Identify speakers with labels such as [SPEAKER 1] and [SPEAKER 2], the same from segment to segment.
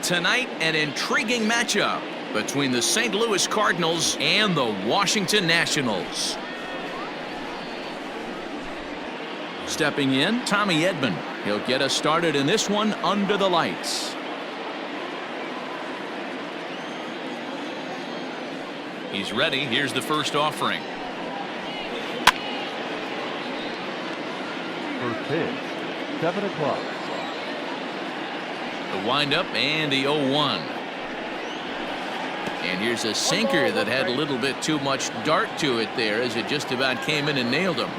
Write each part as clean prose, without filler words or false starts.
[SPEAKER 1] Tonight, an intriguing matchup between the St. Louis Cardinals and the Washington Nationals. Stepping in, Tommy Edman. He'll get us started in this one under the lights. He's ready. Here's the first offering.
[SPEAKER 2] First pitch, 7 o'clock.
[SPEAKER 1] The windup and the 0-1. And here's a sinker that had a little bit too much dart to it there as it just about came in and nailed him.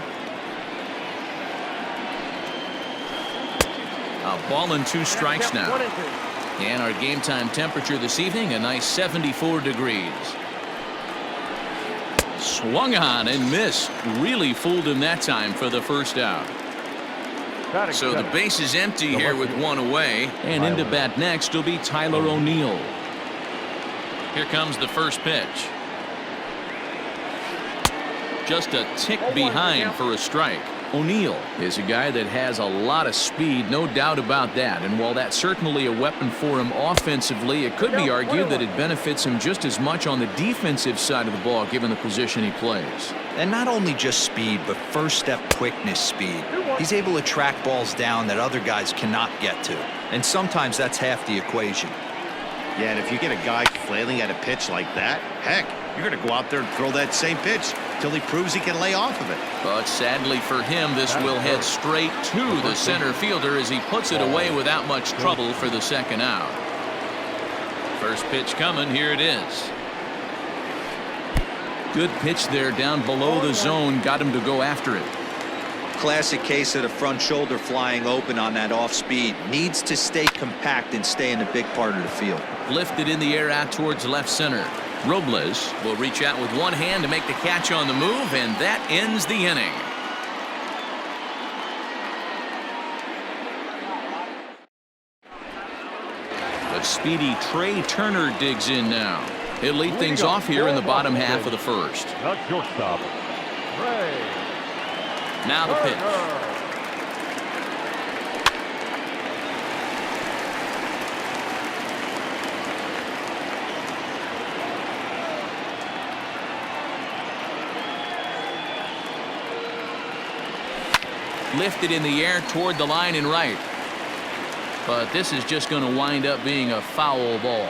[SPEAKER 1] A ball and 2 strikes now. And our game time temperature this evening, a nice 74 degrees. Swung on and missed. Really fooled him that time for the first out. So the base is empty here with 1 away. And into bat next will be Tyler O'Neill. Here comes the first pitch. Just a tick behind for a strike. O'Neill is a guy that has a lot of speed, no doubt about that. And while that's certainly a weapon for him offensively, it could be argued that it benefits him just as much on the defensive side of the ball given the position he plays.
[SPEAKER 3] And not only just speed, but first step quickness speed. He's able to track balls down that other guys cannot get to. And sometimes that's half the equation.
[SPEAKER 4] Yeah, and if you get a guy flailing at a pitch like that, heck, you're going to go out there and throw that same pitch till he proves he can lay off of it.
[SPEAKER 1] But sadly for him, this will head straight to the center fielder as he puts it away without much trouble for the second out. First pitch coming. Here it is. Good pitch there down below the zone. Got him to go after it.
[SPEAKER 3] Classic case of the front shoulder flying open on that off speed. Needs to stay compact and stay in the big part of the field.
[SPEAKER 1] Lifted in the air out towards left center. Robles will reach out with one hand to make the catch on the move, and that ends the inning. The speedy Trey Turner digs in now. He'll lead things off here in the bottom half of the first.
[SPEAKER 2] Not shortstop. Trey.
[SPEAKER 1] Now the pitch. Lifted in the air toward the line and right. But this is just going to wind up being a foul ball.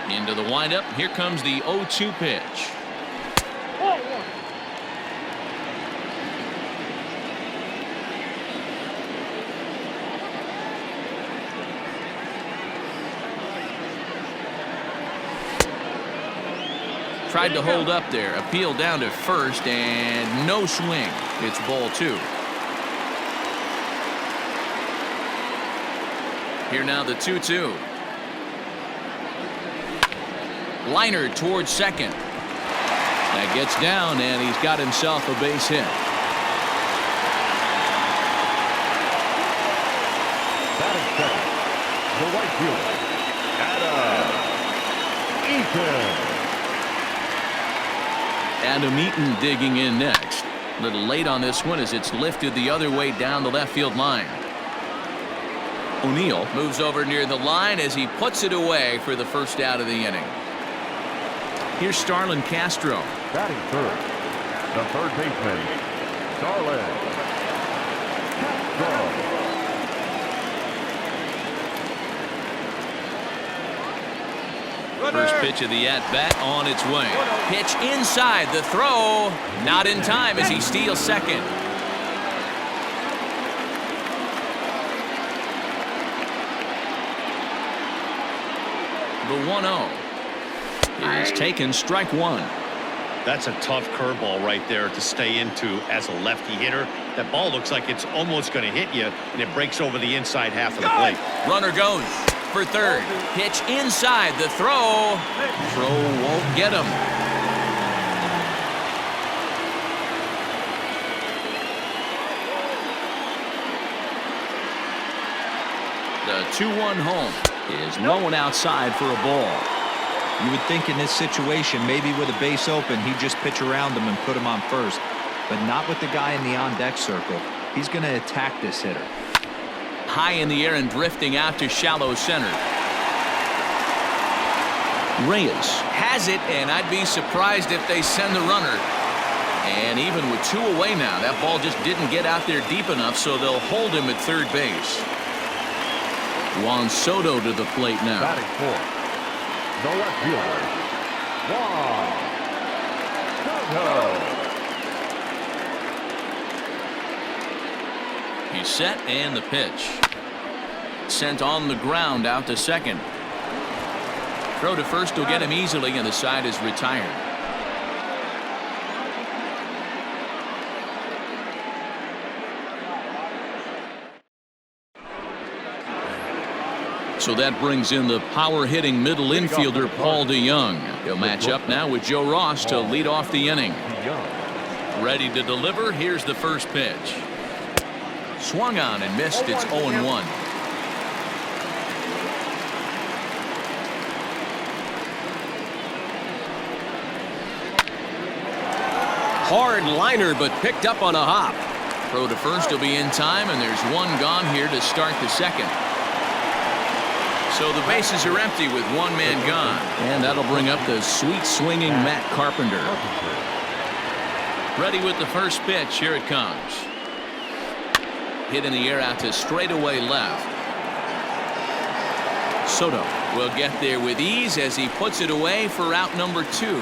[SPEAKER 1] Into the windup. Here comes the 0-2 pitch. Tried to hold up there. Appeal down to first and no swing. It's ball 2. Here now the 2-2. Liner towards second. That gets down and he's got himself a base hit.
[SPEAKER 2] Batting second, the right fielder, Adam
[SPEAKER 1] Eaton digging in next. A little late on this one as it's lifted the other way down the left field line. O'Neill moves over near the line as he puts it away for the first out of the inning. Here's Starlin Castro.
[SPEAKER 2] Batting third, the third baseman, Starlin Castro.
[SPEAKER 1] First pitch of the at-bat on its way. Pitch inside, the throw. Not in time as he steals second. The 1-0 is taken, strike 1.
[SPEAKER 4] That's a tough curveball right there to stay into as a lefty hitter. That ball looks like it's almost going to hit you, and it breaks over the inside half of the plate.
[SPEAKER 1] Runner goes for third. Pitch inside, the throw. Throw won't get him. The 2-1 home is low outside for a ball.
[SPEAKER 3] You would think in this situation, maybe with a base open, he'd just pitch around him and put him on first. But not with the guy in the on-deck circle. He's going to attack this hitter.
[SPEAKER 1] high in the air and drifting out to shallow center. Reyes has it, and I'd be surprised if they send the runner. And even with 2 away now, that ball just didn't get out there deep enough, so they'll hold him at third base. Juan Soto to the plate now.
[SPEAKER 2] Batting fourth, the left fielder, Juan Soto.
[SPEAKER 1] He's set, and the pitch. Sent on the ground out to second. Throw to first will get him easily, and the side is retired. So that brings in the power-hitting middle infielder Paul DeYoung. He'll match up now with Joe Ross to lead off the inning. Ready to deliver. Here's the first pitch. Swung on and missed. It's 0-1.
[SPEAKER 5] Hard liner, but picked up on a hop.
[SPEAKER 1] Throw to first will be in time, and there's one gone here to start the second. So the bases are empty with one man gone. And that'll bring up the sweet swinging Matt Carpenter. Ready with the first pitch. Here it comes. Hit in the air out to straightaway left. Soto will get there with ease as he puts it away for out number 2.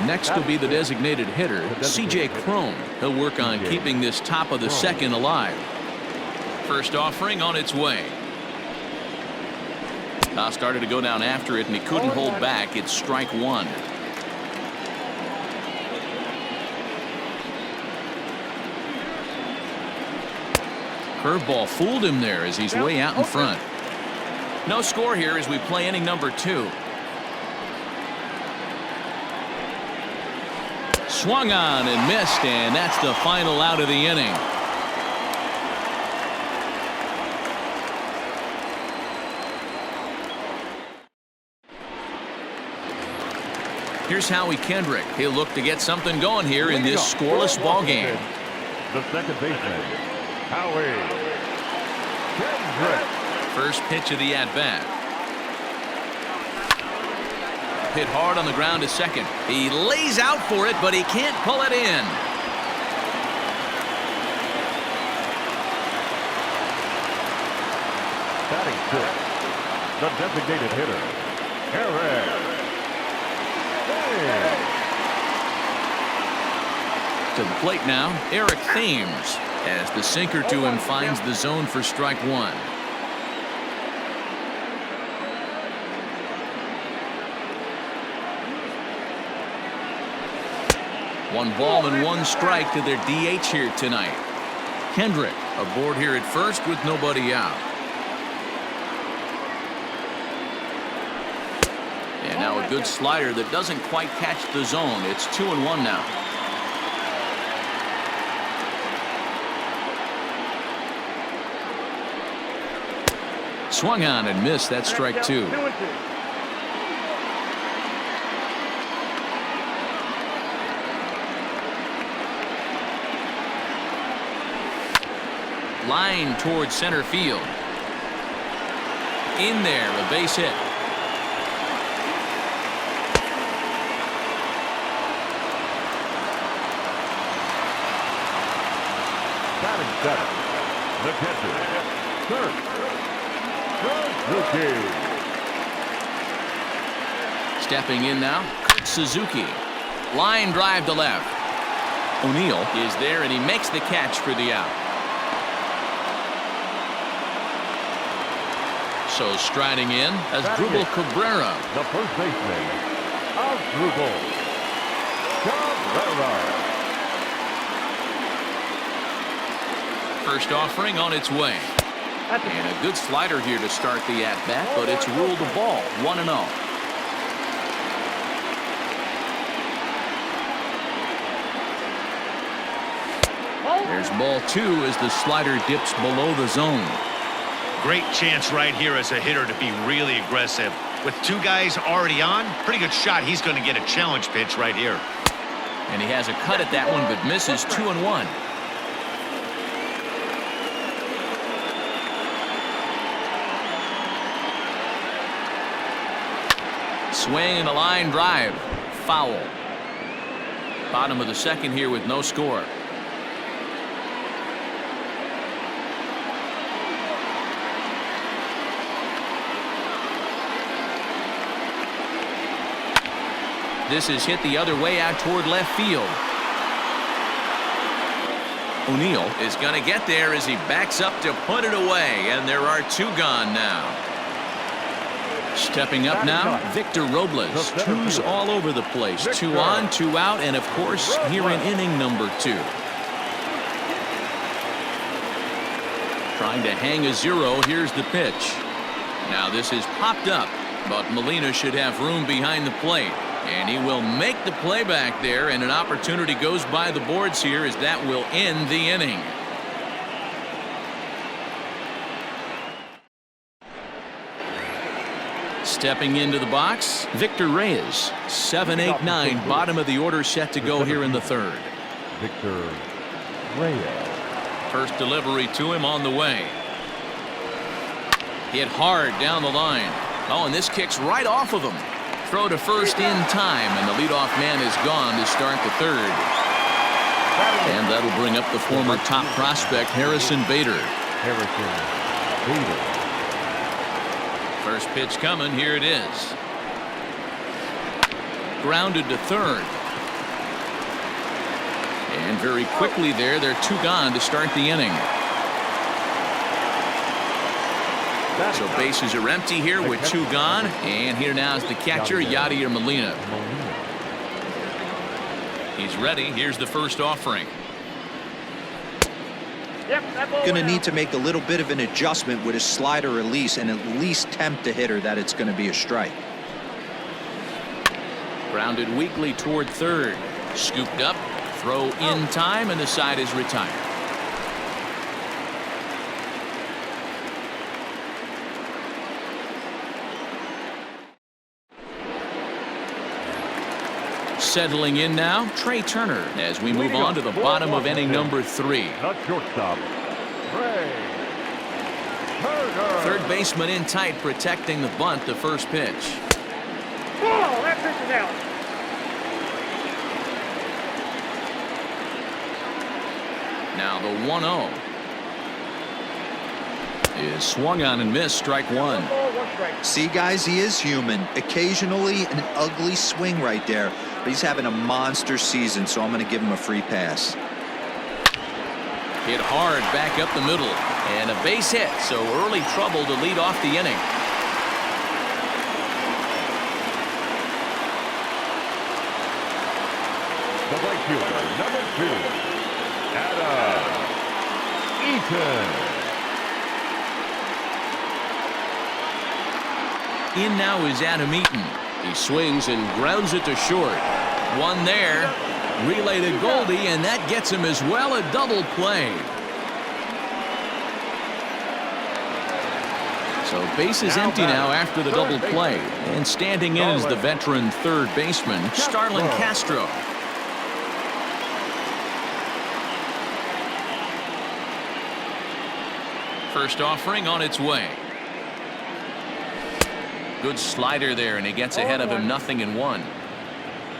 [SPEAKER 1] Next will be the designated hitter, C.J. Cron. He'll work on keeping this top of the second alive. First offering on its way. Started to go down after it, and he couldn't hold back. It's strike 1. Curveball fooled him there as he's way out in front. No score here as we play inning number 2. Swung on and missed, and that's the final out of the inning. Here's Howie Kendrick. He'll look to get something going here in this scoreless ball game.
[SPEAKER 2] The second baseman, Howie Kendrick.
[SPEAKER 1] First pitch of the at-bat. Hit hard on the ground to second. He lays out for it, but he can't pull it in.
[SPEAKER 2] Batting sixth, the designated hitter, Eric.
[SPEAKER 1] To the plate now, Eric Thames, as the sinker to him finds the zone for strike 1. One ball and one strike to their DH here tonight. Kendrick aboard here at first with nobody out. And now a good slider that doesn't quite catch the zone. It's 2-1 now. Swung on and missed. That's strike 2. Line towards center field. In there, a base hit.
[SPEAKER 2] Batting seventh, the catcher, Suzuki.
[SPEAKER 1] Stepping in now, Suzuki. Line drive to left. O'Neill is there, and he makes the catch for the out. So striding in as Asdrubal Cabrera.
[SPEAKER 2] The first baseman, Asdrubal Cabrera.
[SPEAKER 1] First offering on its way. And a good slider here to start the at-bat, but it's ruled a ball. 1-0. There's ball 2 as the slider dips below the zone.
[SPEAKER 4] Great chance right here as a hitter to be really aggressive. With 2 guys already on, pretty good shot. He's going to get a challenge pitch right here.
[SPEAKER 1] And he has a cut at that one, but misses. 2-1. swing and a line drive. Foul. Bottom of the second here with no score. This is hit the other way out toward left field. O'Neill is going to get there as he backs up to put it away, and there are two gone now. Stepping up now, Victor Robles. Twos all over the place. 2 on, 2 out, and of course here in inning number 2. Trying to hang a 0. Here's the pitch. Now this is popped up, but Molina should have room behind the plate. And he will make the play back there, and an opportunity goes by the boards here as that will end the inning. Stepping into the box, Victor Reyes. 7, 8, 9, bottom of the order set to go here in the third.
[SPEAKER 2] Victor Reyes.
[SPEAKER 1] First delivery to him on the way. Hit hard down the line. Oh, and this kicks right off of him. Throw to first in time, and the leadoff man is gone to start the third. And that'll bring up the former top prospect, Harrison Bader. First pitch coming. Here it is. Grounded to third. And very quickly there, they're 2 gone to start the inning. So bases are empty here with 2 gone, and here now is the catcher, Yadier Molina. He's ready. Here's the first offering.
[SPEAKER 3] Going to need to make a little bit of an adjustment with his slider release and at least tempt the hitter that it's going to be a strike.
[SPEAKER 1] Grounded weakly toward third. Scooped up. Throw in time, and the side is retired. Settling in now, Trey Turner, as we move on to the bottom of inning number 3.
[SPEAKER 2] Not shortstop. Trey Turner.
[SPEAKER 1] Third baseman in tight, protecting the bunt, the first pitch.
[SPEAKER 6] Oh, that pitch is out.
[SPEAKER 1] Now the 1-0 is swung on and missed. Strike 1.
[SPEAKER 3] See, guys, he is human. Occasionally an ugly swing right there, but he's having a monster season, so I'm going to give him a free pass.
[SPEAKER 1] Hit hard back up the middle, and a base hit, so early trouble to lead off the inning.
[SPEAKER 2] The right fielder, number 2, Adam Eaton.
[SPEAKER 1] In now is Adam Eaton. He swings and grounds it to short. One there. Relay to Goldie, and that gets him as well. A double play. So bases empty now after the double play. And standing in is the veteran third baseman, Starlin Castro. First offering on its way. Good slider there, and he gets ahead of him. 0-1.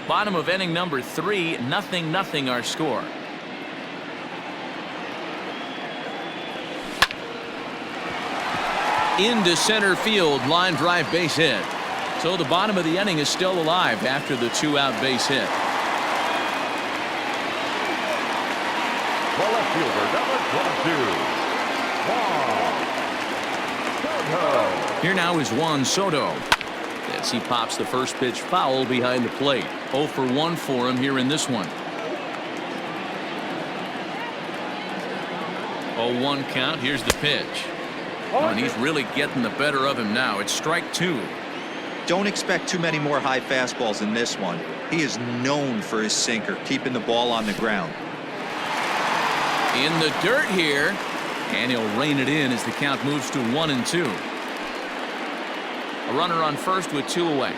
[SPEAKER 1] Bottom of inning number 3. 0-0 our score. Into center field, line drive, base hit. So the bottom of the inning is still alive after the 2-out base hit.
[SPEAKER 2] The left fielder, number 22,
[SPEAKER 1] Here now is Juan Soto as he pops the first pitch foul behind the plate. 0 for 1 for him here in this one. 0-1 count. Here's the pitch. Oh, and he's really getting the better of him now. It's strike 2.
[SPEAKER 3] Don't expect too many more high fastballs in this one. He is known for his sinker, keeping the ball on the ground.
[SPEAKER 1] In the dirt here, and he'll rein it in as the count moves to 1-2. A runner on first with 2 away.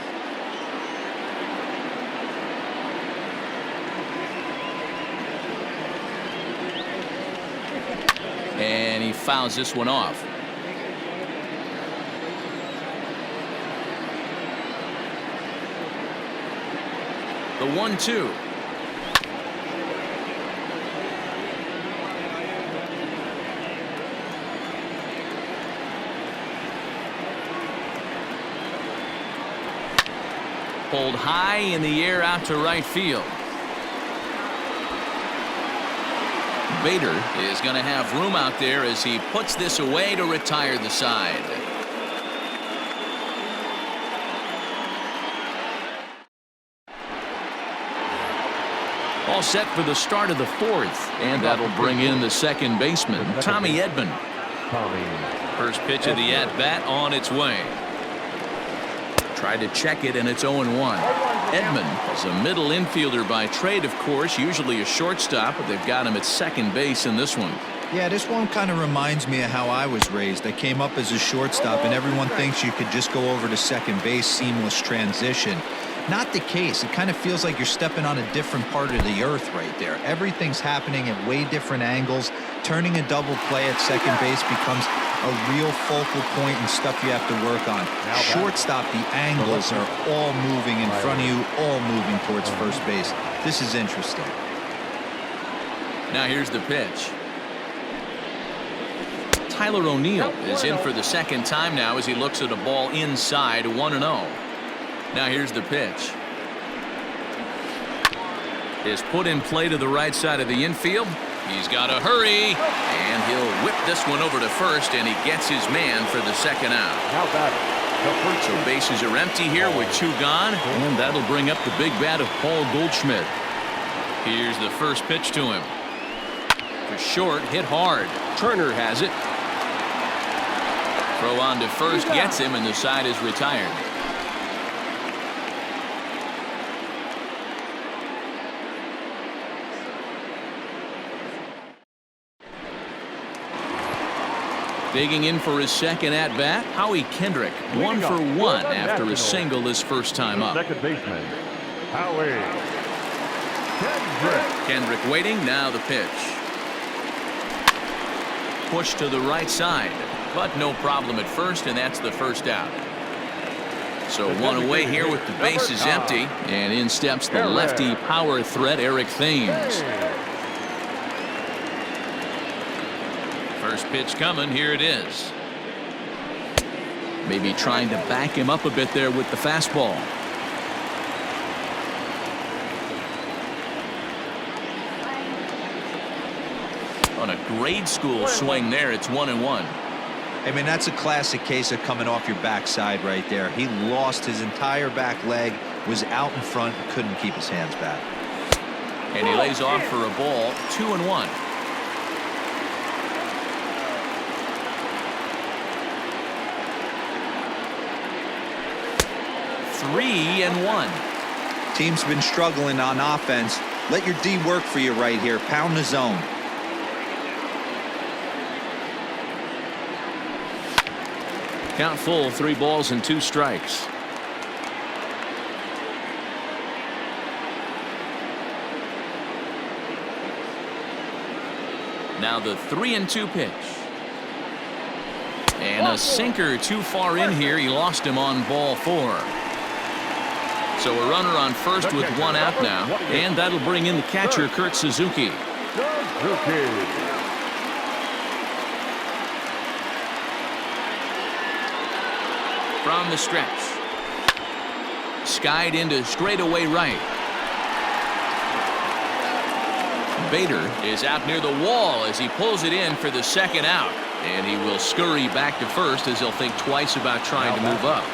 [SPEAKER 1] And he fouls this one off. The 1-2. Pulled high in the air out to right field. Bader is going to have room out there as he puts this away to retire the side. All set for the start of the fourth, and that'll bring in the second baseman, Tommy Edman. First pitch of the at-bat on its way. Tried to check it, and it's 0-1. Edman is a middle infielder by trade, of course, usually a shortstop, but they've got him at second base in this one.
[SPEAKER 3] Yeah, this one kind of reminds me of how I was raised. I came up as a shortstop, and everyone thinks you could just go over to second base, seamless transition. Not the case. It kind of feels like you're stepping on a different part of the earth right there. Everything's happening at way different angles. Turning a double play at second base becomes a real focal point and stuff you have to work on. Shortstop, the angles are all moving in front of you, all moving towards first base. This is interesting.
[SPEAKER 1] Now here's the pitch. Tyler O'Neill is in for the second time now as he looks at a ball inside, 1-0. Now here's the pitch. Is put in play to the right side of the infield. He's got to hurry, and he'll whip this one over to first, and he gets his man for the second out.
[SPEAKER 2] How about it?
[SPEAKER 1] So bases are empty here with 2 gone, and that'll bring up the big bat of Paul Goldschmidt. Here's the first pitch to him. For short, hit hard. Turner has it. Throw on to first, gets him, and the side is retired. Digging in for his second at-bat, Howie Kendrick, 1 for 1 after a single his first time up.
[SPEAKER 2] Second baseman, Howie Kendrick.
[SPEAKER 1] Kendrick waiting, now the pitch. Push to the right side, but no problem at first, and that's the first out. So one away here with the bases empty, and in steps the lefty power threat, Eric Thames. First pitch coming, here it is. Maybe trying to back him up a bit there with the fastball. On a grade school swing there, it's 1-1.
[SPEAKER 3] I mean, that's a classic case of coming off your backside right there. He lost his entire back leg, was out in front, couldn't keep his hands back.
[SPEAKER 1] And he lays off for a ball, 2-1. Three and 1.
[SPEAKER 3] Team's been struggling on offense. Let your D work for you right here. Pound the zone.
[SPEAKER 1] Count full, 3 balls and 2 strikes. Now the 3-2 pitch. And a sinker too far in here. He lost him on ball 4. So a runner on first with 1 out now, and that'll bring in the catcher, Kurt Suzuki. From the stretch. Skied into straightaway right. Bader is out near the wall as he pulls it in for the second out. And he will scurry back to first as he'll think twice about trying to move up.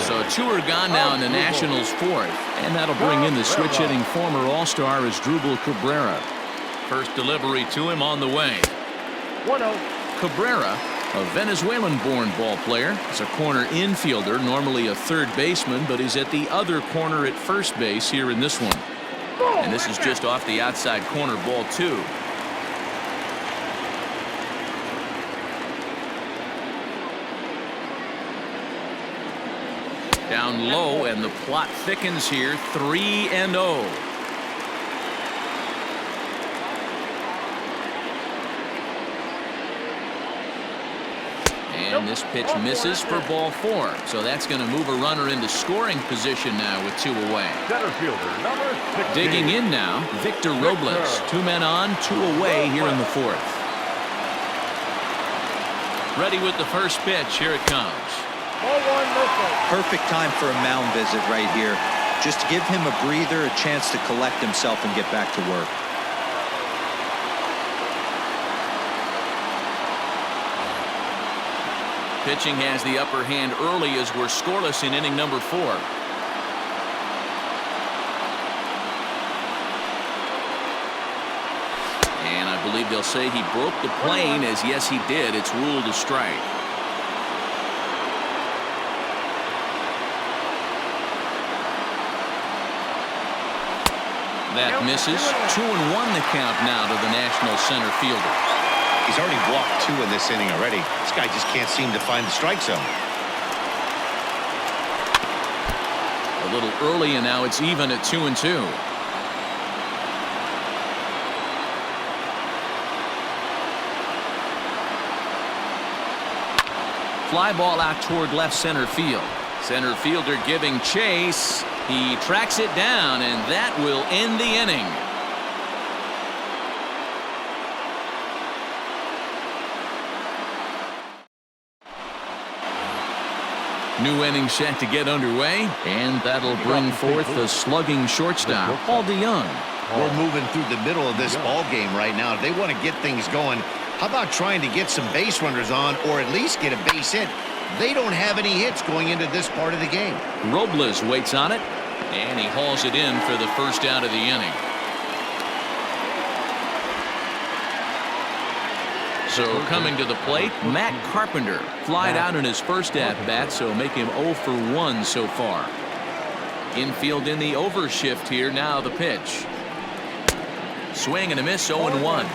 [SPEAKER 1] So 2 are gone now in the Nationals' 4th, and that'll bring in the switch-hitting former All-Star Asdrubal Cabrera. First delivery to him on the way.
[SPEAKER 6] 1-0.
[SPEAKER 1] Cabrera, a Venezuelan-born ball player, is a corner infielder, normally a third baseman, but he's at the other corner at first base here in this one. And this is just off the outside corner, ball 2. Down low, and the plot thickens here, 3-0. And this pitch misses for ball 4. So that's going to move a runner into scoring position now with 2 away.
[SPEAKER 2] Center fielder, number 16.
[SPEAKER 1] Digging in now, Victor Robles. 2 men on, 2 away here in the 4th. Ready with the first pitch. Here it comes.
[SPEAKER 3] Perfect time for a mound visit right here. Just give him a breather, a chance to collect himself and get back to work.
[SPEAKER 1] Pitching has the upper hand early as we're scoreless in inning number 4. And I believe they'll say he broke the plane, as yes he did. It's ruled a strike. That misses. 2-1 the count now to the National center fielder.
[SPEAKER 4] He's already walked 2 in this inning already. This guy just can't seem to find the strike zone.
[SPEAKER 1] A little early, and now it's even at 2-2. Fly ball out toward left center field. Center fielder giving chase. He tracks it down, and that will end the inning. New inning set to get underway, and that'll bring forth the slugging shortstop, Paul DeYoung.
[SPEAKER 4] We're moving through the middle of this ball game right now. If they want to get things going, how about trying to get some base runners on, or at least get a base hit? They don't have any hits going into this part of the game.
[SPEAKER 1] Robles waits on it, and he hauls it in for the first out of the inning. So coming to the plate, Matt Carpenter flied out in his first at-bat, so make him 0 for 1 so far. Infield in the overshift here. Now the pitch. Swing and a miss, 0-1.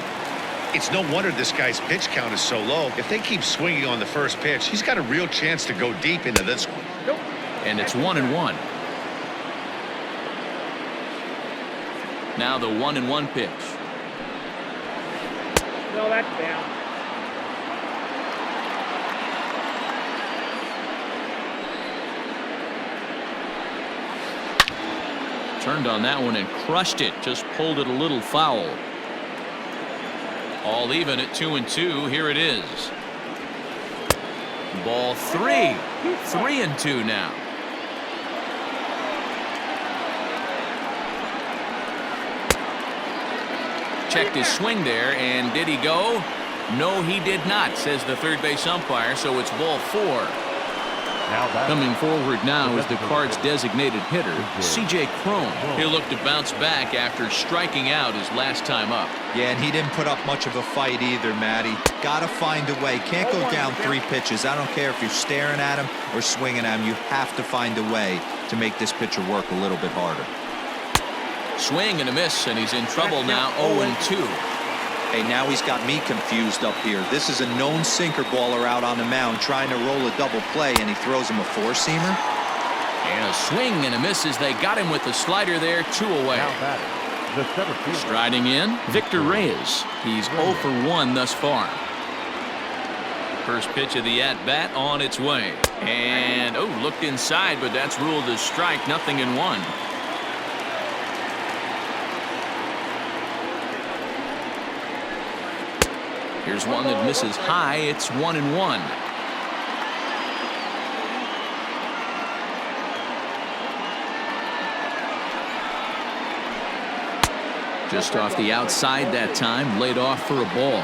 [SPEAKER 4] It's no wonder this guy's pitch count is so low. If they keep swinging on the first pitch, he's got a real chance to go deep into this one.
[SPEAKER 1] And it's 1-1. Now the 1-1 pitch.
[SPEAKER 6] No, that's down.
[SPEAKER 1] Turned on that one and crushed it. Just pulled it a little foul. All even at 2-2. Here it is. Ball 3. 3-2 now. Checked his swing there, and did he go? No, he did not, says the third base umpire, so it's ball 4. Coming forward now is the Cards' designated hitter, C.J. Cron. He'll look to bounce back after striking out his last time up.
[SPEAKER 3] Yeah, and he didn't put up much of a fight either, Matty. Gotta find a way. Can't go down 3 pitches. I don't care if you're staring at him or swinging at him. You have to find a way to make this pitcher work a little bit harder.
[SPEAKER 1] Swing and a miss, and he's in trouble now. 0-2.
[SPEAKER 3] Hey, now he's got me confused up here. This is a known sinker baller out on the mound trying to roll a double play, and he throws him a 4-seamer.
[SPEAKER 1] And a swing and a miss as they got him with the slider there. 2 away. Striding in, Victor Reyes. He's 0 for 1 thus far. First pitch of the at-bat on its way. And, looked inside, but that's ruled a strike. 0-1. Here's one that misses high. It's 1-1. Just off the outside that time, laid off for a ball.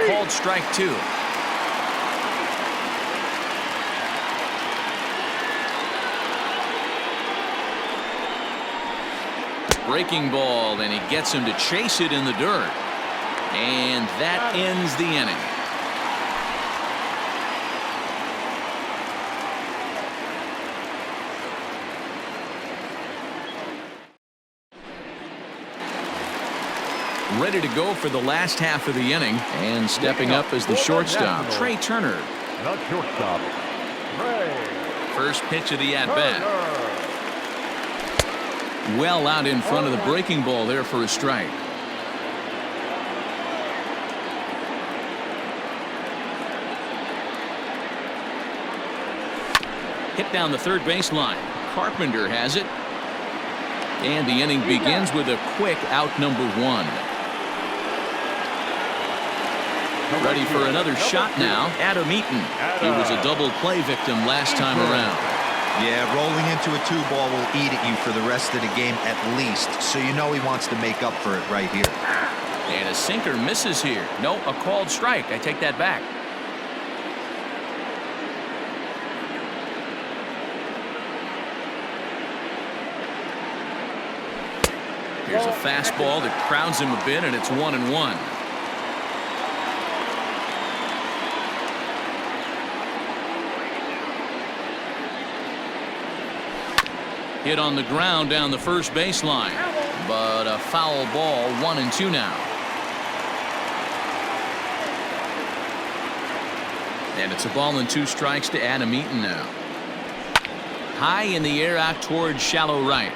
[SPEAKER 1] Called strike 2. Breaking ball, and he gets him to chase it in the dirt. And that ends the inning. Ready to go for the last half of the inning, and stepping up as the shortstop, Trey Turner.
[SPEAKER 2] The shortstop, Trey.
[SPEAKER 1] First pitch of the at-bat. Well out in front of the breaking ball there for a strike. Hit down the third baseline. Carpenter has it. And the inning begins with a quick out number 1. Ready for another shot now. Adam Eaton. He was a double play victim last time around.
[SPEAKER 3] Yeah, rolling into a 2-ball will eat at you for the rest of the game at least, so you know he wants to make up for it right here.
[SPEAKER 1] And a sinker misses here. No, a called strike. I take that back. Here's a fastball that crowds him a bit, and it's 1-1. Hit on the ground down the first baseline, but a foul ball. 1-2 now. And it's a ball and 2 strikes to Adam Eaton now. High in the air out towards shallow right.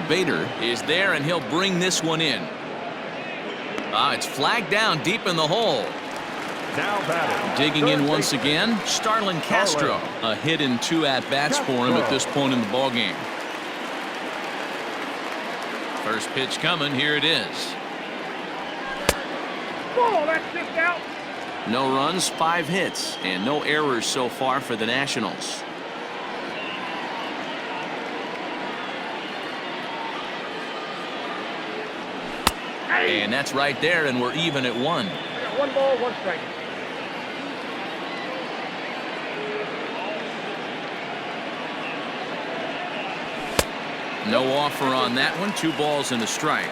[SPEAKER 1] Bader is there, and he'll bring this one in. It's flagged down deep in the hole.
[SPEAKER 2] Now batting.
[SPEAKER 1] Digging in once again, Starlin Castro. A hit in 2 at-bats for him at this point in the ballgame. First pitch coming. Here it is.
[SPEAKER 6] Ball, that's just out.
[SPEAKER 1] No runs, 5 hits, and no errors so far for the Nationals. And that's right there, and we're even at 1.
[SPEAKER 6] 1 ball, 1 strike.
[SPEAKER 1] No offer on that one. 2 balls and a strike.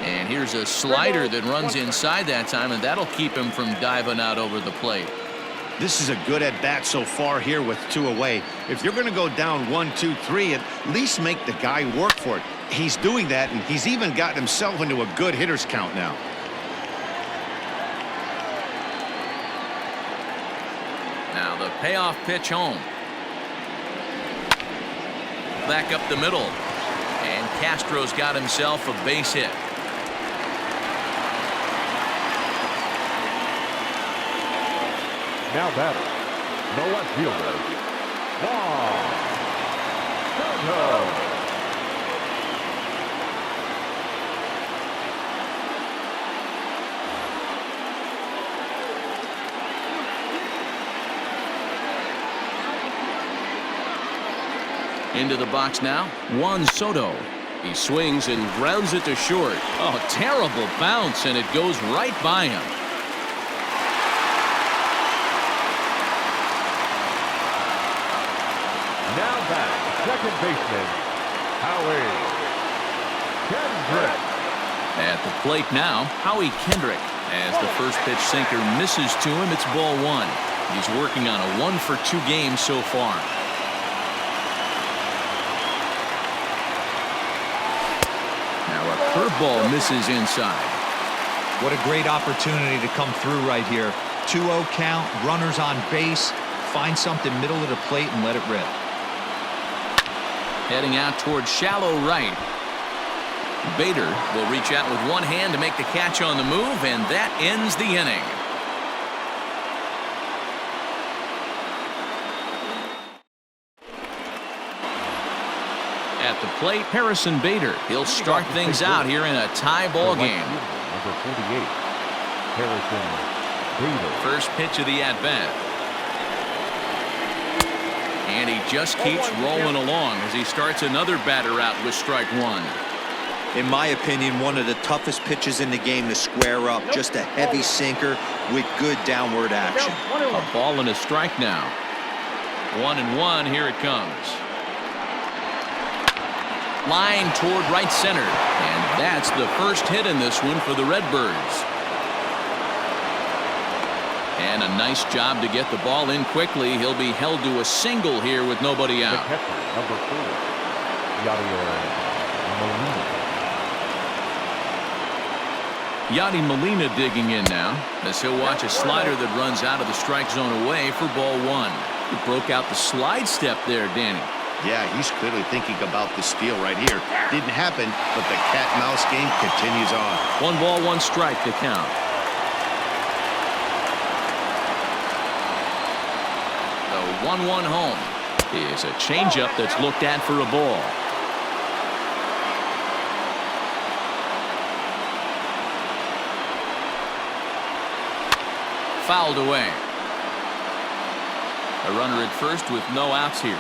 [SPEAKER 1] And here's a slider that runs inside that time, and that'll keep him from diving out over the plate.
[SPEAKER 4] This is a good at-bat so far here with 2 away. If you're going to go down 1, 2, 3, at least make the guy work for it. He's doing that, and he's even gotten himself into a good hitter's count now.
[SPEAKER 1] Now the payoff pitch home. Back up the middle. And Castro's got himself a base hit.
[SPEAKER 2] Now batting. No left fielder. Juan Soto.
[SPEAKER 1] Into the box now, Juan Soto. He swings and grounds it to short. Oh, terrible bounce, and it goes right by him.
[SPEAKER 2] Now back, second baseman, Howie Kendrick.
[SPEAKER 1] At the plate now, Howie Kendrick. As the first pitch sinker misses to him, it's ball 1. He's working on a 1-for-2 game so far. Now a curveball misses inside.
[SPEAKER 3] What a great opportunity to come through right here. 2-0 count, runners on base. Find something middle of the plate and let it rip.
[SPEAKER 1] Heading out towards shallow right. Bader will reach out with one hand to make the catch on the move, and that ends the inning. At the plate, Harrison Bader. He'll start things out here in a tie ball game.
[SPEAKER 2] Number 48, Harrison Bader.
[SPEAKER 1] First pitch of the at-bat. And he just keeps rolling along as he starts another batter out with strike 1.
[SPEAKER 3] In my opinion, one of the toughest pitches in the game to square up. Just a heavy sinker with good downward action.
[SPEAKER 1] A ball and a strike now. 1-1. Here it comes. Line toward right center. And that's the first hit in this one for the Redbirds. And a nice job to get the ball in quickly. He'll be held to a single here with nobody
[SPEAKER 2] The
[SPEAKER 1] out.
[SPEAKER 2] catcher, number 4, Yadier Molina.
[SPEAKER 1] Yadi Molina digging in now as he'll watch a slider that runs out of the strike zone away for ball one. He broke out the slide step there, Danny.
[SPEAKER 4] Yeah, he's clearly thinking about the steal right here. Didn't happen, but the cat-mouse game continues on.
[SPEAKER 1] 1 ball, 1 strike to count. The 1-1 home is a changeup that's looked at for a ball. Fouled away. A runner at first with no outs here.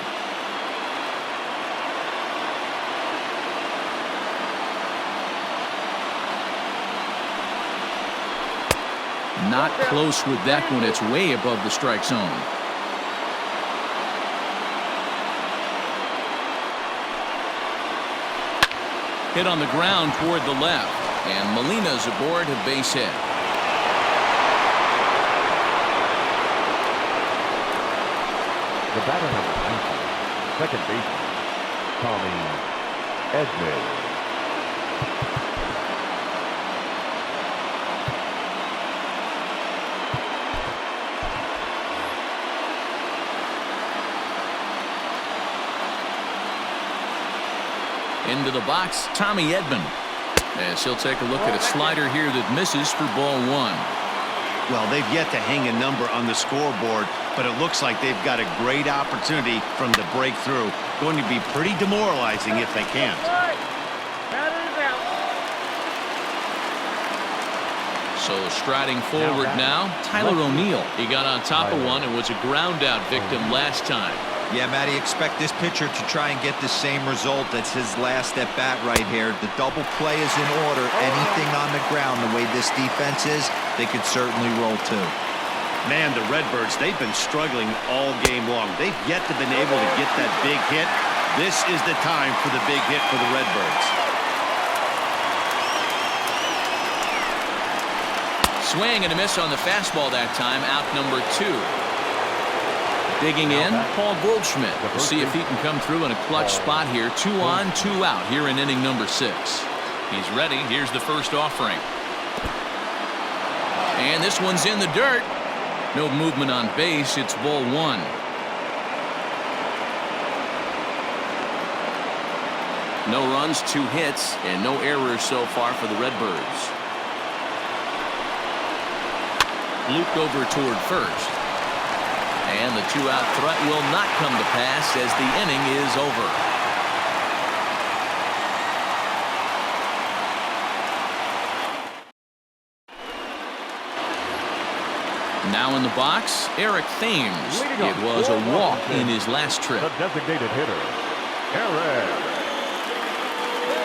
[SPEAKER 1] Not close with that one. It's way above the strike zone. Hit on the ground toward the left, and Molina's aboard a base hit.
[SPEAKER 2] The batter number 19, second baseman, Tommy Edman.
[SPEAKER 1] Into the box, Tommy Edman. As he'll take a look at a slider here that misses for ball one.
[SPEAKER 4] Well, they've yet to hang a number on the scoreboard, but it looks like they've got a great opportunity from the breakthrough. Going to be pretty demoralizing if they can't.
[SPEAKER 1] So striding forward now, Tyler O'Neill. He got on top of one and was a ground out victim last time.
[SPEAKER 3] Yeah, Matty, expect this pitcher to try and get the same result. That's his last at bat right here. The double play is in order. Anything on the ground, the way this defense is, they could certainly roll too.
[SPEAKER 4] Man, the Redbirds, they've been struggling all game long. They've yet to been able to get that big hit. This is the time for the big hit for the Redbirds.
[SPEAKER 1] Swing and a miss on the fastball that time. Out number 2. Digging in, Paul Goldschmidt. We'll see if he can come through in a clutch spot here. 2 on, 2 out here in inning number 6. He's ready. Here's the first offering. And this one's in the dirt. No movement on base. It's ball 1. No runs, 2 hits, and no errors so far for the Redbirds. Looped over toward first. And the 2-out threat will not come to pass as the inning is over. Now in the box, Eric Thames. It was a walk in his last trip.
[SPEAKER 2] The designated hitter, Eric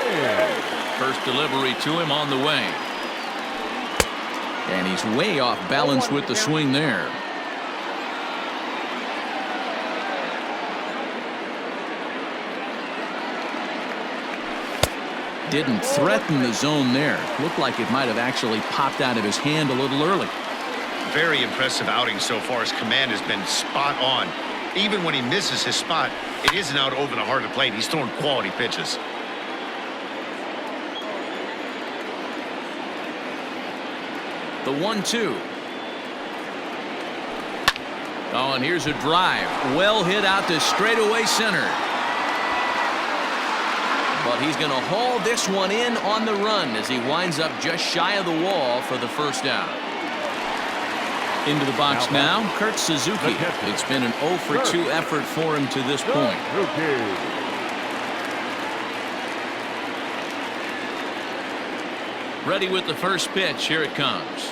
[SPEAKER 2] Thames.
[SPEAKER 1] First delivery to him on the way. And he's way off balance with the swing there. Didn't threaten the zone there. Looked like it might have actually popped out of his hand a little early.
[SPEAKER 4] Very impressive outing so far. His command has been spot on. Even when he misses his spot, it isn't out over the heart of the plate. He's throwing quality pitches.
[SPEAKER 1] The 1-2. Oh, and here's a drive. Well hit out to straightaway center. But he's going to haul this one in on the run as he winds up just shy of the wall for the first out. Into the box now, Kurt Suzuki. It's been an 0 for 2 effort for him to this point. Ready with the first pitch. Here it comes.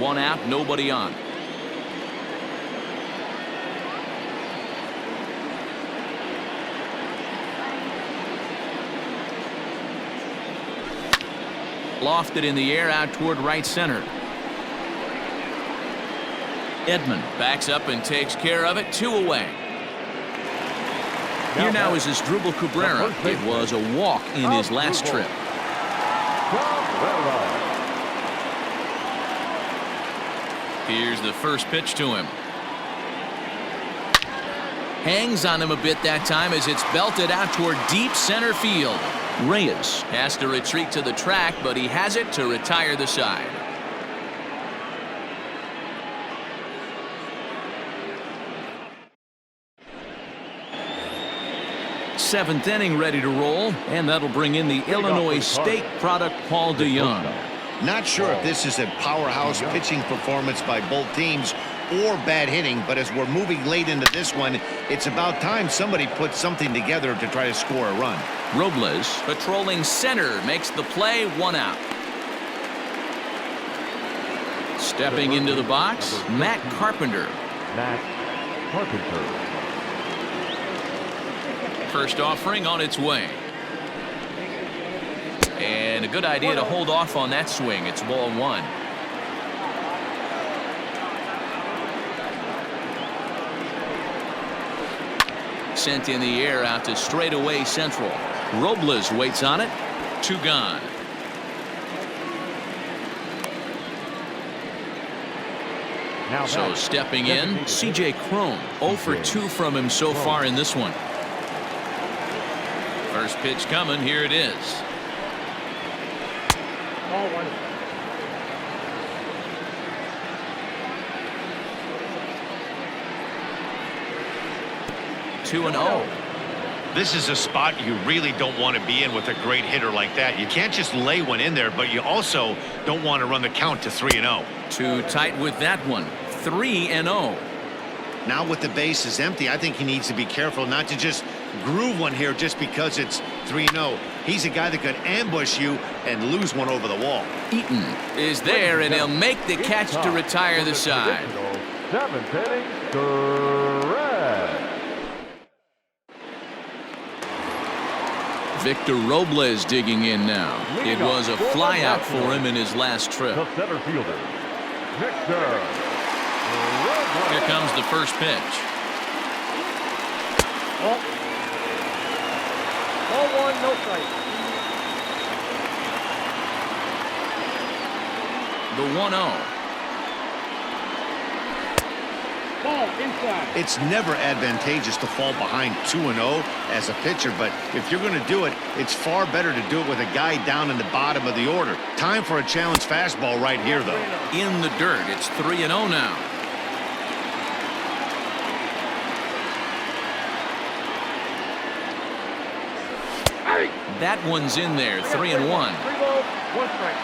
[SPEAKER 1] 1 out, nobody on. Lofted in the air out toward right center. Edman backs up and takes care of it. 2 away. Here now is Asdrubal Cabrera. It was a walk in his last trip. Here's the first pitch to him. Hangs on him a bit that time as it's belted out toward deep center field. Reyes has to retreat to the track, but he has it to retire the side. Seventh inning ready to roll, and that'll bring in the Illinois State product, Paul DeYoung.
[SPEAKER 4] Not sure if this is a powerhouse pitching performance by both teams or bad hitting, but as we're moving late into this one, it's about time somebody put something together to try to score a run.
[SPEAKER 1] Robles, patrolling center, makes the play, 1 out. Stepping into the box, Matt Carpenter.
[SPEAKER 2] Matt Carpenter.
[SPEAKER 1] First offering on its way. And a good idea to hold off on that swing. It's ball 1. Sent in the air out to straightaway central. Robles waits on it. 2 gone. So stepping in, C.J. Cron. 0 for 2 from him so far in this one. First pitch coming. Here it is.
[SPEAKER 6] Ball 1.
[SPEAKER 1] 2-0.
[SPEAKER 4] This is a spot you really don't want to be in with a great hitter like that. You can't just lay one in there, but you also don't want to run the count to 3-0.
[SPEAKER 1] Too tight with that one. 3-0.
[SPEAKER 4] Now with the bases empty, I think he needs to be careful not to just groove one here just because it's 3-0. He's a guy that could ambush you and lose one over the wall.
[SPEAKER 1] Eaton is there, and he'll make the catch to retire the side.
[SPEAKER 2] 7th inning, correct.
[SPEAKER 1] Victor Robles digging in now. It was a flyout for him in his last trip.
[SPEAKER 2] The center fielder, Victor Robles.
[SPEAKER 1] Here comes the first pitch.
[SPEAKER 6] Ball 1, no strike.
[SPEAKER 1] The 1-0.
[SPEAKER 6] Ball inside.
[SPEAKER 4] It's never advantageous to fall behind 2-0 as a pitcher, but if you're going to do it, it's far better to do it with a guy down in the bottom of the order. Time for a challenge fastball right here, though.
[SPEAKER 1] In the dirt. It's 3-0 now. That one's in there. 3-1.
[SPEAKER 6] 3 balls, 1 strike.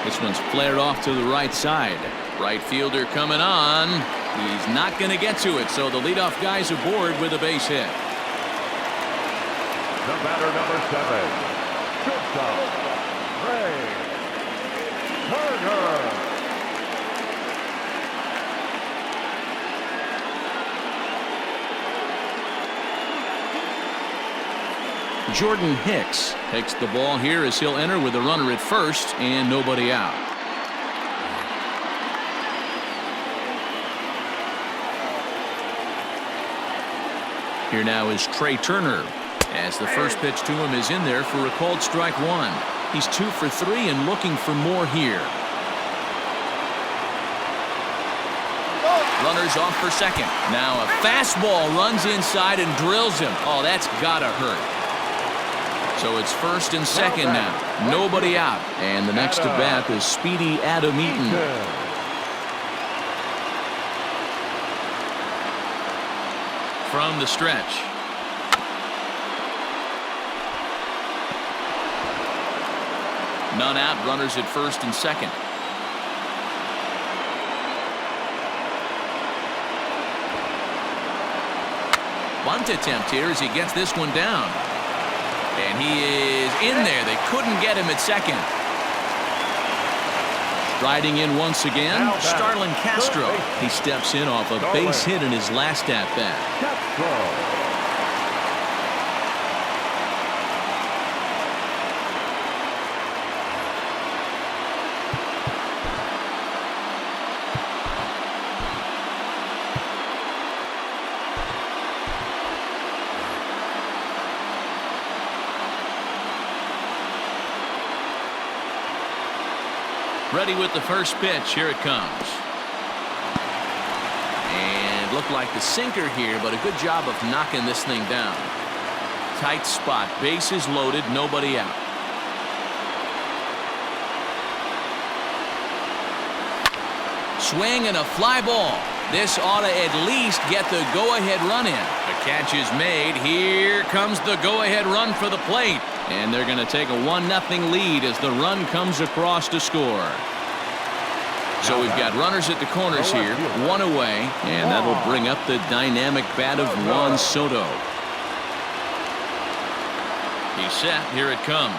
[SPEAKER 1] This one's flared off to the right side. Right fielder coming on. He's not going to get to it, so the leadoff guy's aboard with a base hit.
[SPEAKER 2] The batter, number 7, shortstop, Ray Turner.
[SPEAKER 1] Jordan Hicks takes the ball here as he'll enter with a runner at first and nobody out. Here now is Trey Turner as the first pitch to him is in there for a called strike 1. He's 2 for 3 and looking for more here. Runners off for second. Now a fastball runs inside and drills him. Oh, that's gotta hurt. So it's first and second now. Nobody out. And the next to bat is speedy Adam Eaton. From the stretch. None out. Runners at first and second. Bunt attempt here as he gets this one down. And he is in there. They couldn't get him at second. Riding in once again, Starlin Castro. He steps in off a base hit in his last at-bat.
[SPEAKER 2] Castro. Ready with the first pitch. Here it comes. And
[SPEAKER 1] looked like the sinker here, but a good job of knocking this thing down. Tight spot, bases loaded, nobody out. Swing and a fly ball. This ought to at least get the go-ahead run in. The catch is made. Here comes the go-ahead run for the plate. And they're going to take a 1-0 lead as the run comes across to score. So we've got runners at the corners here, one away, and that'll bring up the dynamic bat of Juan Soto. He's set. Here it comes.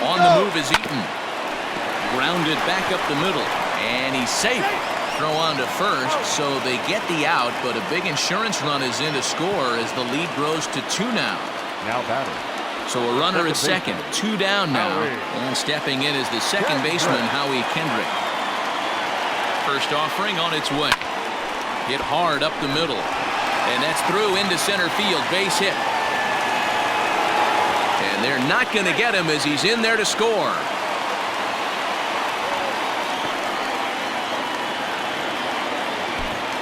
[SPEAKER 1] On the move is Eaton. Grounded back up the middle, and he's safe. Throw on to first, so they get the out, but a big insurance run is in to score as the lead grows to 2 now.
[SPEAKER 2] Now batter.
[SPEAKER 1] So a runner at second, 2 down now, and stepping in is the second baseman, Howie Kendrick. First offering on its way. Hit hard up the middle, and that's through into center field, base hit. And they're not going to get him as he's in there to score.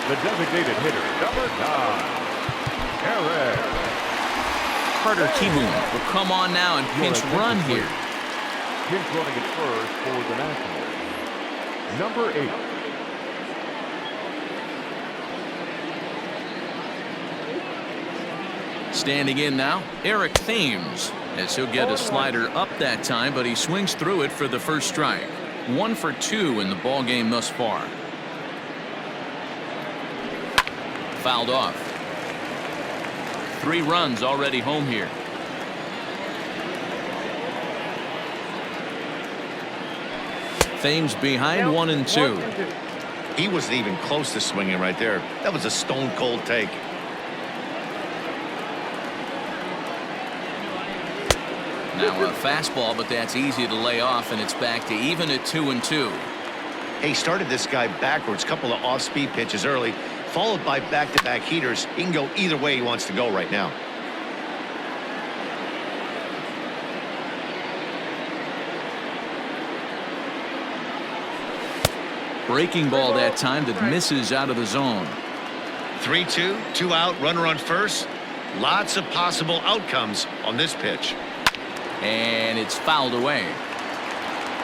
[SPEAKER 2] The designated hitter, number 9, Eric.
[SPEAKER 1] Carter Kieboom will come on now and pinch run here.
[SPEAKER 2] Pinch running at first for the Nationals. Number 8.
[SPEAKER 1] Standing in now, Eric Thames, as he'll get a slider up that time, but he swings through it for the first strike. 1 for 2 in the ball game thus far. Fouled off. 3 runs already home here. Thames behind 1 and 2.
[SPEAKER 4] He wasn't even close to swinging right there. That was a stone cold take.
[SPEAKER 1] Now a fastball, but that's easy to lay off, and it's back to even at 2 and 2.
[SPEAKER 4] He started this guy backwards, couple of off-speed pitches early, followed by back-to-back heaters. He can go either way he wants to go right now.
[SPEAKER 1] Breaking ball that time that misses out of the zone.
[SPEAKER 4] 3-2, 2 out, runner on first. Lots of possible outcomes on this pitch.
[SPEAKER 1] And it's fouled away.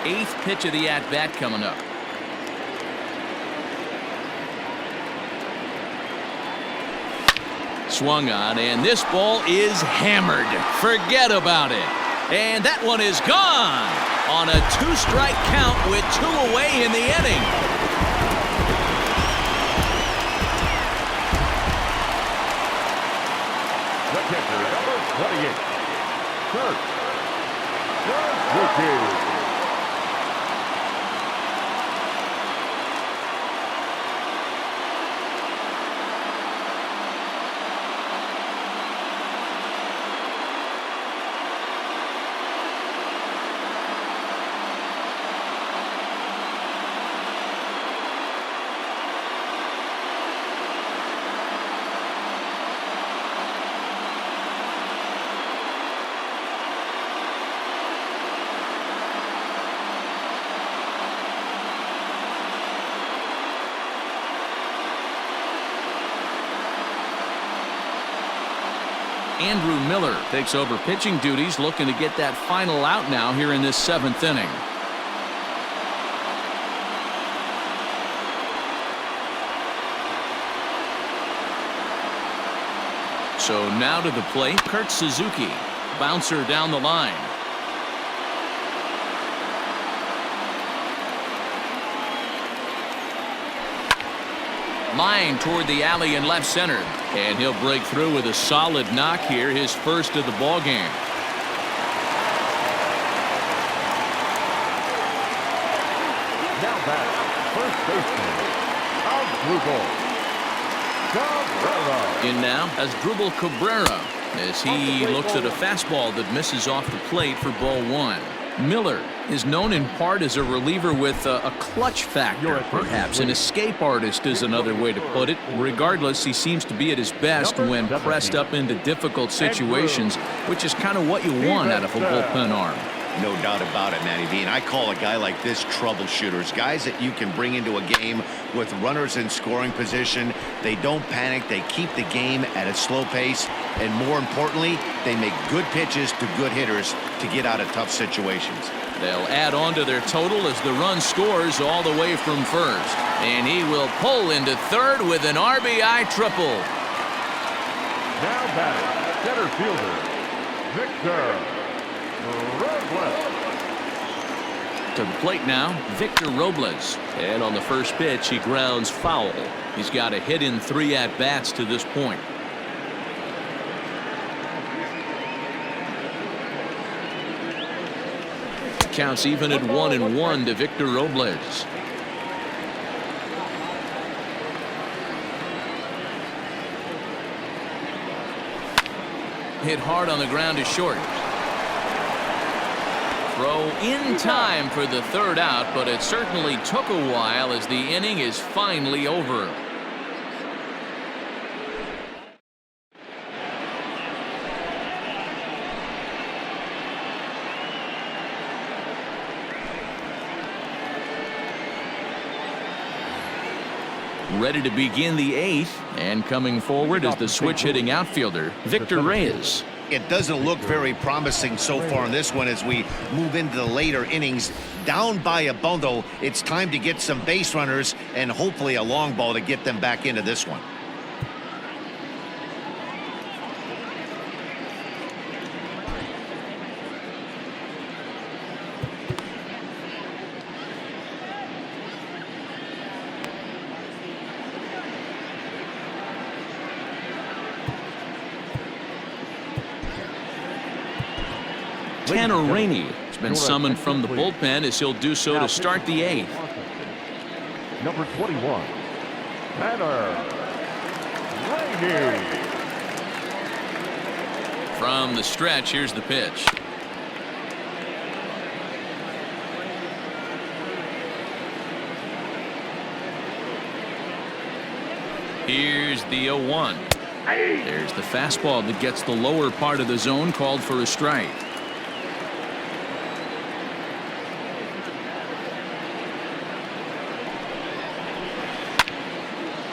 [SPEAKER 1] 8th pitch of the at-bat coming up. Swung on, and this ball is hammered. Forget about it. And that one is gone on a 2-strike count with 2 away in the inning.
[SPEAKER 2] The catcher, number 28, Kurt Suzuki.
[SPEAKER 1] Andrew Miller takes over pitching duties, looking to get that final out now here in this 7th inning. So now to the plate, Kurt Suzuki. Bouncer down the line. Line toward the alley in left center. And he'll break through with a solid knock here, his first of the ball game.
[SPEAKER 2] Now back, first baseman, Cabrera.
[SPEAKER 1] In now as Drupal Cabrera, as he looks at a fastball that misses off the plate for ball 1. Miller is known in part as a reliever with a clutch factor, perhaps. An escape artist is another way to put it. Regardless, he seems to be at his best when pressed up into difficult situations, which is kind of what you want out of a bullpen arm.
[SPEAKER 4] No doubt about it, Matty V. And I call a guy like this troubleshooters, guys that you can bring into a game with runners in scoring position. They don't panic. They keep the game at a slow pace. And more importantly, they make good pitches to good hitters to get out of tough situations.
[SPEAKER 1] They'll add on to their total as the run scores all the way from first. And he will pull into third with an RBI triple.
[SPEAKER 2] Now batting, center fielder, Victor Robles.
[SPEAKER 1] To the plate now, Victor Robles.
[SPEAKER 5] And on the first pitch, he grounds foul.
[SPEAKER 1] He's got a hit in 3 at-bats to this point. Counts even at 1-1 to Victor Robles. Hit hard on the ground to short. Throw in time for the third out, but it certainly took a while as the inning is finally over. Ready to begin the 8th, and coming forward is the switch-hitting outfielder, Victor Reyes.
[SPEAKER 4] It doesn't look very promising so far in this one as we move into the later innings. Down by a bundle, it's time to get some base runners and hopefully a long ball to get them back into this one.
[SPEAKER 1] Tanner Rainey has been summoned from the bullpen as he'll do so to start the 8th.
[SPEAKER 2] Number 21, Tanner Rainey.
[SPEAKER 1] From the stretch, here's the pitch. Here's the 0-1. There's the fastball that gets the lower part of the zone, called for a strike.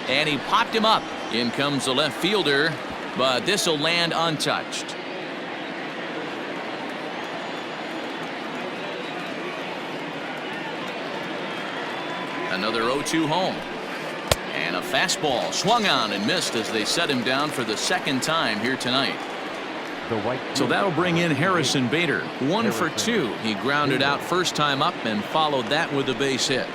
[SPEAKER 1] And he popped him up. In comes the left fielder, but this will land untouched. Another 0-2 home. And a fastball swung on and missed as they set him down for the second time here tonight. So that'll bring in Harrison Bader. 1 for 2. He grounded out first time up and followed that with a base hit.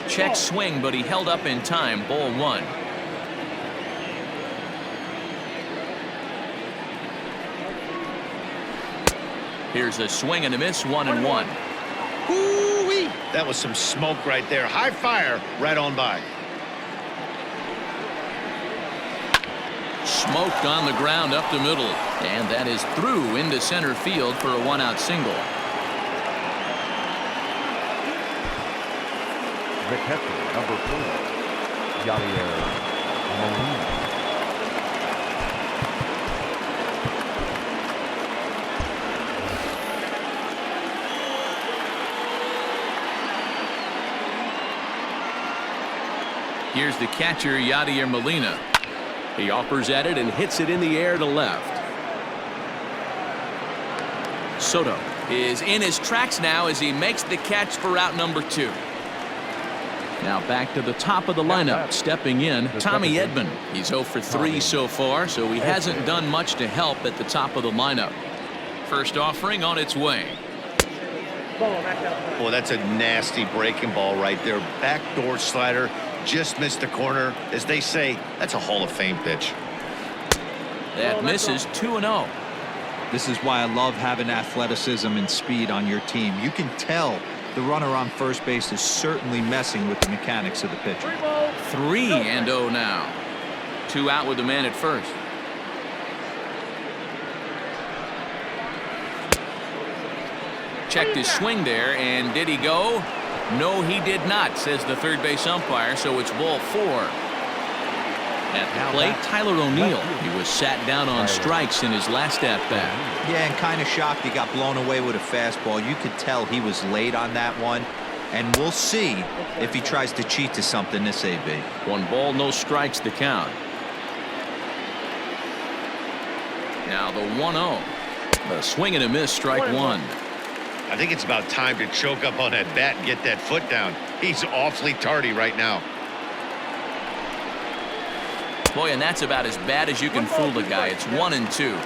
[SPEAKER 1] Check swing, but he held up in time. Ball 1. Here's a swing and a miss. 1-1.
[SPEAKER 4] Ooh-wee. That was some smoke right there. High fire right on by.
[SPEAKER 1] Smoked on the ground up the middle, and that is through into center field for a 1-out single.
[SPEAKER 2] McKesson, number 4, Yadier Molina.
[SPEAKER 1] Here's the catcher, Yadier Molina.
[SPEAKER 5] He offers at it and hits it in the air to left.
[SPEAKER 1] Soto is in his tracks now as he makes the catch for out number 2. Now back to the top of the lineup, stepping in, Tommy Edman. He's 0 for 3 so far, so he hasn't done much to help at the top of the lineup. First offering on its way.
[SPEAKER 4] Boy, that's a nasty breaking ball right there. Backdoor slider, just missed the corner. As they say, that's a Hall of Fame pitch.
[SPEAKER 1] That misses. 2-0.
[SPEAKER 3] This is why I love having athleticism and speed on your team. You can tell the runner on first base is certainly messing with the mechanics of the pitcher.
[SPEAKER 1] 3-0 now. 2 out with the man at first. Checked his swing there, and did he go? No, he did not, says the third base umpire, so it's ball 4. At the plate, Tyler O'Neill. He was sat down on strikes in his last at-bat.
[SPEAKER 3] Yeah, and kind of shocked he got blown away with a fastball. You could tell he was late on that one. And we'll see if he tries to cheat to something this AB.
[SPEAKER 1] 1 ball, no strikes the count. Now the 1-0. A swing and a miss, strike 1.
[SPEAKER 4] I think it's about time to choke up on that bat and get that foot down. He's awfully tardy right now.
[SPEAKER 1] Boy, and that's about as bad as you can fool the guy. It's 1-2.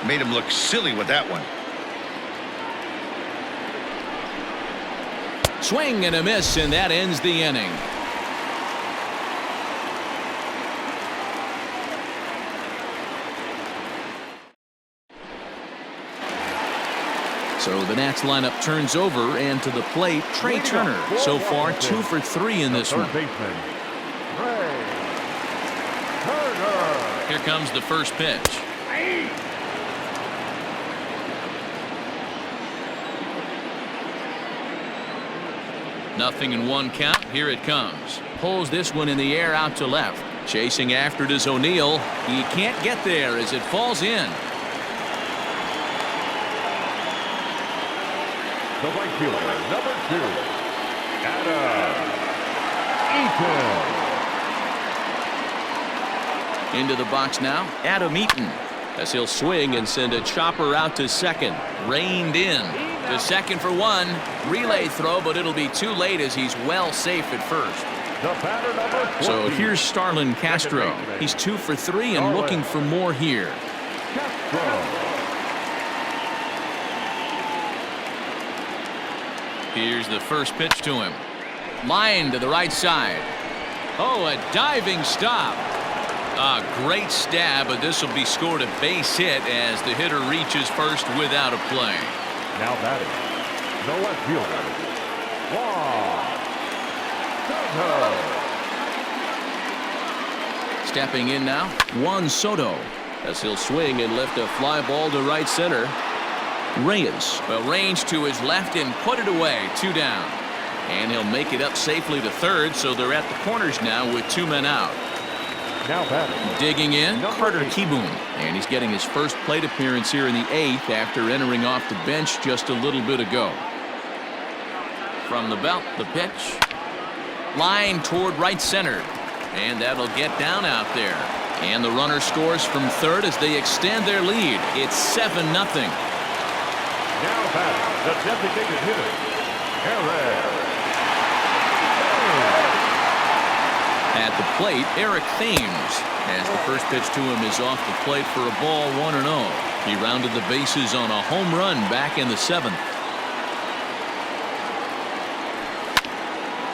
[SPEAKER 4] Made him look silly with that one.
[SPEAKER 1] Swing and a miss, and that ends the inning. So the Nats lineup turns over, and to the plate, Trey Turner. So far, 2 for 3 in this one. Here comes the first pitch. Nothing in 1 count. Here it comes. Pulls this one in the air out to left. Chasing after it is O'Neill. He can't get there as it falls in.
[SPEAKER 2] The right fielder, number 2, Adam Eaton.
[SPEAKER 1] Into the box now, Adam Eaton, as he'll swing and send a chopper out to second. Reined in to second for 1. Relay throw, but it'll be too late as he's well safe at first.
[SPEAKER 2] The batter, number 20.
[SPEAKER 1] So here's Starlin Castro. He's 2 for 3 and looking for more here.
[SPEAKER 2] Castro.
[SPEAKER 1] Here's the first pitch to him. Line to the right side. Oh, a diving stop. A great stab, but this will be scored a base hit as the hitter reaches first without a play.
[SPEAKER 2] Now batting, the left fielder, Juan Soto.
[SPEAKER 1] Stepping in now, Juan Soto, as he'll swing and lift a fly ball to right center. Reyes will range to his left and put it away. 2 down. And he'll make it up safely to third, so they're at the corners now with 2 men out.
[SPEAKER 2] Now batting,
[SPEAKER 1] Digging in, Carter Kieboom. And he's getting his first plate appearance here in the 8th after entering off the bench just a little bit ago. From the belt, the pitch. Line toward right center. And that'll get down out there. And the runner scores from third as they extend their lead. It's 7-0.
[SPEAKER 2] now batting, the designated hitter, Eric.
[SPEAKER 1] At the plate, Eric Thames, as the first pitch to him is off the plate for a ball, 1-0. He rounded the bases on a home run back in the 7th.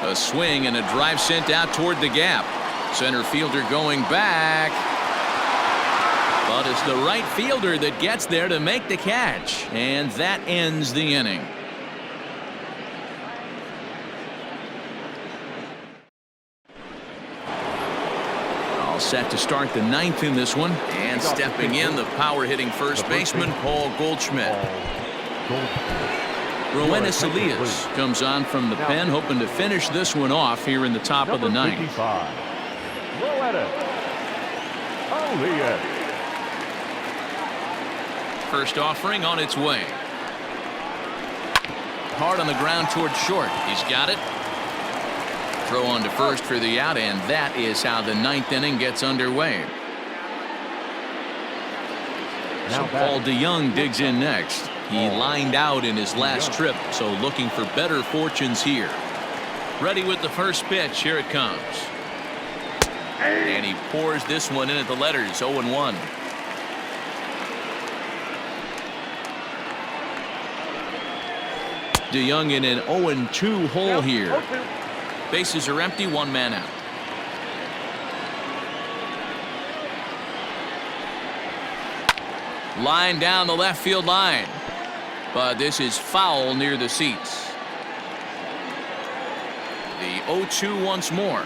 [SPEAKER 1] A swing and a drive sent out toward the gap. Center fielder going back. But it's the right fielder that gets there to make the catch. And that ends the inning. All set to start the 9th in this one. And stepping in, the power-hitting first baseman, Paul Goldschmidt. Roenis Elias comes on from the pen, hoping to finish this one off here in the top of the 9th.
[SPEAKER 2] Roenis Elias.
[SPEAKER 1] First offering on its way. Hard on the ground toward short. He's got it. Throw on to first for the out, and that is how the 9th inning gets underway. So Paul DeYoung digs in next. He lined out in his last trip, so looking for better fortunes here. Ready with the first pitch. Here it comes. And he pours this one in at the letters. 0-1. DeYoung in an 0-2 hole here. Bases are empty, 1 man out. Line down the left field line. But this is foul near the seats. The 0-2 once more.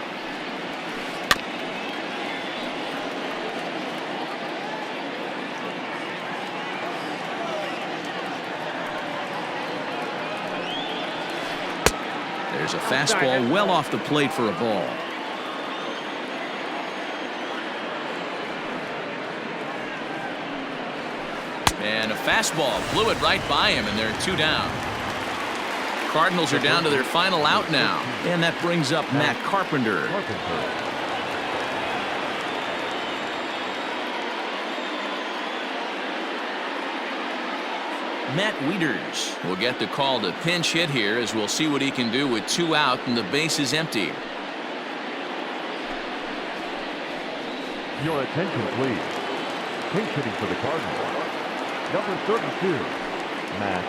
[SPEAKER 1] There's a fastball well off the plate for a ball. And a fastball blew it right by him, and they're 2 down. Cardinals are down to their final out now, and that brings up Matt Carpenter. Matt Wieters will get the call to pinch hit here, as we'll see what he can do with 2 out and the base is empty.
[SPEAKER 2] Your attention, please. Pinch hitting for the Cardinals. Number 32, Matt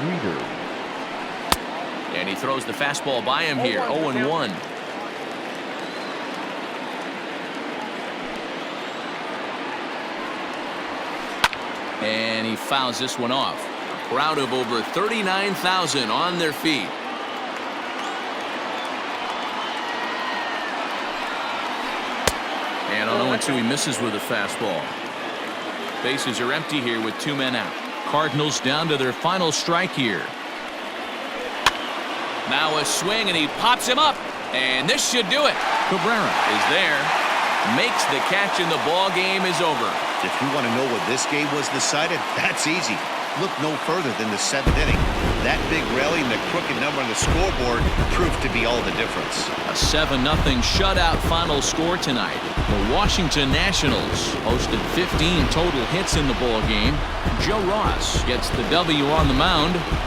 [SPEAKER 2] Wieters.
[SPEAKER 1] And he throws the fastball by him here, 0-1. And he fouls this one off. A crowd of over 39,000 on their feet. And on 0-2, he misses with a fastball. Bases are empty here with 2 men out. Cardinals down to their final strike here. Now a swing, and he pops him up. And this should do it. Cabrera is there. Makes the catch, and the ball game is over.
[SPEAKER 4] If you want to know what this game was decided, that's easy. Look no further than the 7th inning. That big rally and the crooked number on the scoreboard proved to be all the difference.
[SPEAKER 1] A 7-0 shutout final score tonight. The Washington Nationals posted 15 total hits in the ball game. Joe Ross gets the W on the mound.